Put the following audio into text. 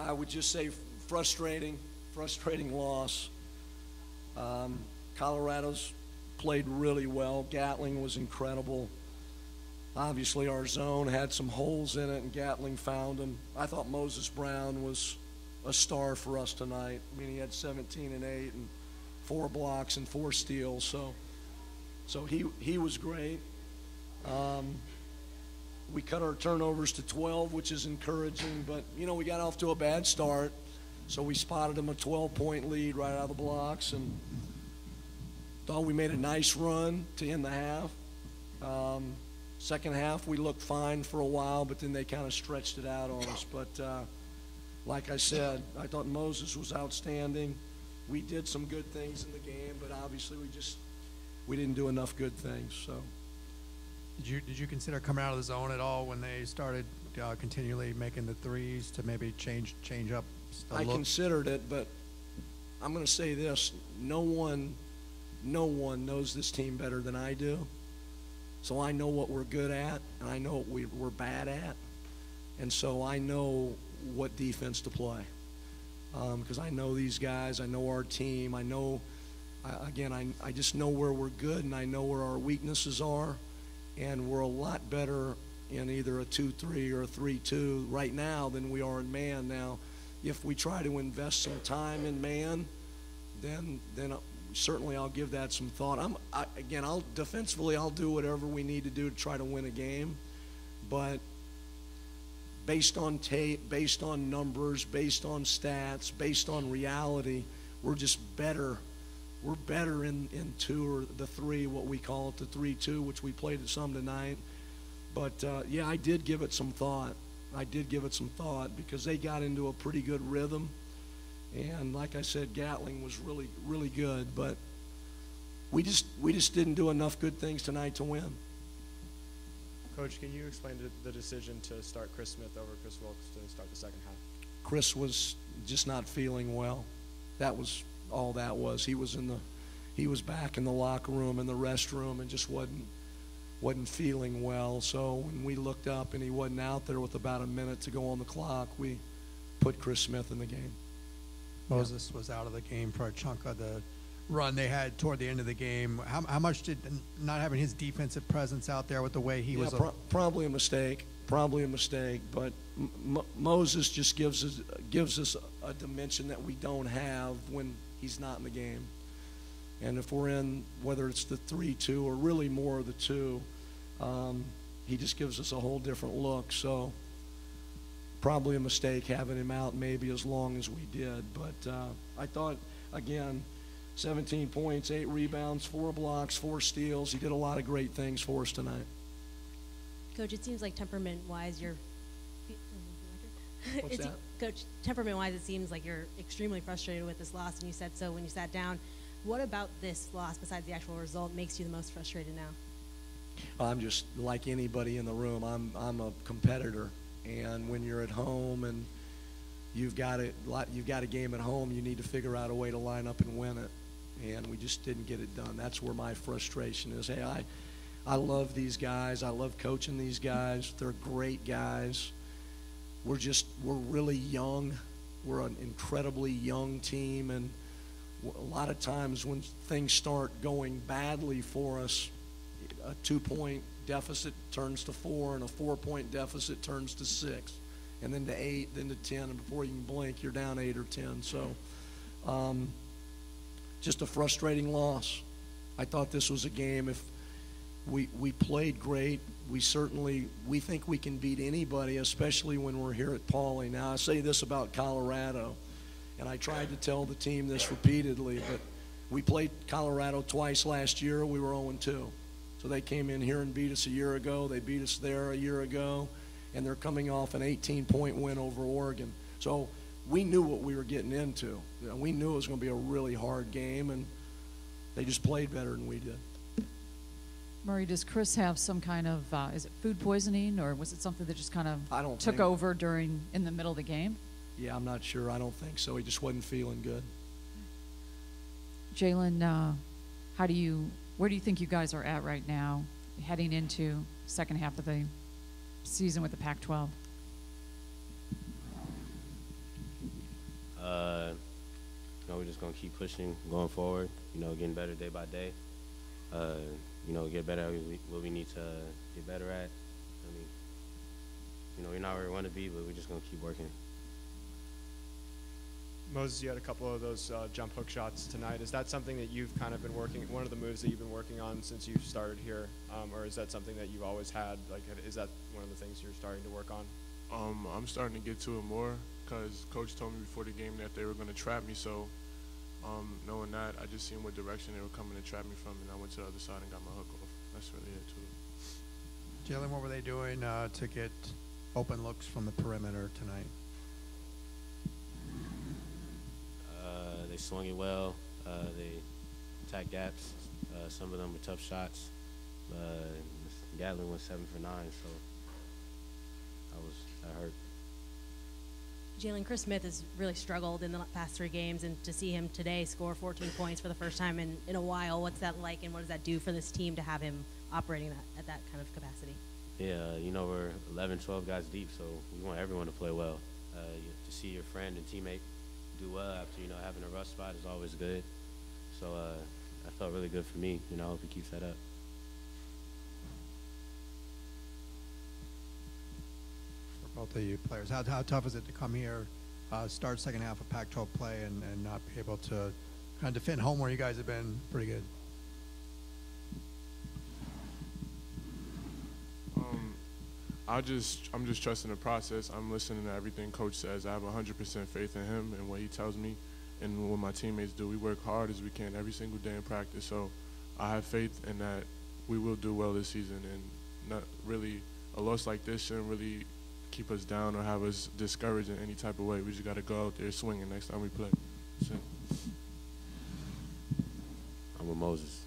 I would just say frustrating loss. Colorado's played really well. Gatling was incredible. Obviously, our zone had some holes in it, and Gatling found them. I thought Moses Brown was a star for us tonight. I mean, he had 17 and 8 and 4 blocks and 4 steals. So he was great. We cut our turnovers to 12, which is encouraging. But, you know, we got off to a bad start. So we spotted them a 12-point lead right out of the blocks and thought we made a nice run to end the half. Second half, we looked fine for a while, but then they kind of stretched it out on us. But like I said, I thought Moses was outstanding. We did some good things in the game, but obviously we didn't do enough good things. So, did you consider coming out of the zone at all when they started continually making the threes to maybe change up? I considered it, but I'm going to say this: no one knows this team better than I do. So I know what we're good at, and I know what we're bad at. And so I know what defense to play. Because I know these guys, I know our team, I know, I just know where we're good, and I know where our weaknesses are. And we're a lot better in either a 2-3 or a 3-2 right now than we are in man. Now, if we try to invest some time in man, then certainly I'll give that some thought. Defensively, I'll do whatever we need to do to try to win a game. But based on tape, based on numbers, based on stats, based on reality, we're just better. We're better in 2 or the 3, what we call it, the 3-2, which we played at some tonight. But, yeah, I did give it some thought. Because they got into a pretty good rhythm. And like I said, Gatling was really, really good, but we just didn't do enough good things tonight to win. Coach, can you explain the decision to start Chris Smith over Chris Wilkes to start the second half? Chris was just not feeling well. That was all that was. He was back in the locker room, in the restroom, and just wasn't feeling well. So when we looked up and he wasn't out there with about a minute to go on the clock, we put Chris Smith in the game. Moses was out of the game for a chunk of the run they had toward the end of the game. How much did not having his defensive presence out there with the way he was? Probably a mistake. But Moses just gives us a dimension that we don't have when he's not in the game. And if we're in, whether it's the 3-2 or really more of the 2, he just gives us a whole different look. So probably a mistake having him out maybe as long as we did. But I thought, again, 17 points, 8 rebounds, 4 blocks, 4 steals. He did a lot of great things for us tonight. Coach, it seems like temperament-wise you're What's that? Coach, temperament-wise it seems like you're extremely frustrated with this loss, and you said so when you sat down. What about this loss, besides the actual result, makes you the most frustrated now? I'm just like anybody in the room. I'm a competitor. And when you're at home and you've got a game at home, you need to figure out a way to line up and win it. And we just didn't get it done. That's where my frustration is. Hey, I love these guys. I love coaching these guys. They're great guys. We're really young. We're an incredibly young team. And a lot of times when things start going badly for us, a 2-point deficit turns to 4, and a 4-point deficit turns to 6, and then to 8, then to 10, and before you can blink, you're down 8 or 10. So just a frustrating loss. I thought this was a game. If we played great, we think we can beat anybody, especially when we're here at Pauley. Now, I say this about Colorado, and I tried to tell the team this repeatedly, but we played Colorado twice last year. We were 0-2. So they came in here and beat us a year ago. They beat us there a year ago, and they're coming off an 18-point win over Oregon. So we knew what we were getting into. You know, we knew it was going to be a really hard game, and they just played better than we did. Murry, does Chris have some kind of, is it food poisoning, or was it something that just kind of took over in the middle of the game? Yeah, I'm not sure. I don't think so. He just wasn't feeling good. Jaylen, where do you think you guys are at right now, heading into second half of the season with the Pac-12? just gonna keep pushing, going forward. You know, getting better day by day. You know, get better at what we need to get better at. I mean, you know, we're not where we want to be, but we're just gonna keep working. Moses, you had a couple of those jump hook shots tonight. Is that something that you've kind of been working, one of the moves that you've been working on since you started here, or is that something that you've always had? Like, is that one of the things you're starting to work on? I'm starting to get to it more because Coach told me before the game that they were going to trap me. So knowing that, I just seen what direction they were coming to trap me from, and I went to the other side and got my hook off. That's really it to it. Jaylen, what were they doing to get open looks from the perimeter tonight? They swung it well. They attacked gaps. Some of them were tough shots. Gatlin was 7 for 9, so that hurt. Jaylen, Chris Smith has really struggled in the past 3 games, and to see him today score 14 points for the first time in a while, what's that like, and what does that do for this team to have him operating at that kind of capacity? Yeah, you know, we're 11, 12 guys deep, so we want everyone to play well. To see your friend and teammate do well after, you know, having a rough spot is always good. So that felt really good for me. You know, I hope he keeps that up. For both of you players, how tough is it to come here, start second half of Pac-12 play and not be able to kind of defend home where you guys have been pretty good? I'm just trusting the process. I'm listening to everything Coach says. I have 100% faith in him and what he tells me and what my teammates do. We work hard as we can every single day in practice. So I have faith in that we will do well this season, and not really a loss like this shouldn't really keep us down or have us discouraged in any type of way. We just got to go out there swinging next time we play. That's it. I'm with Moses.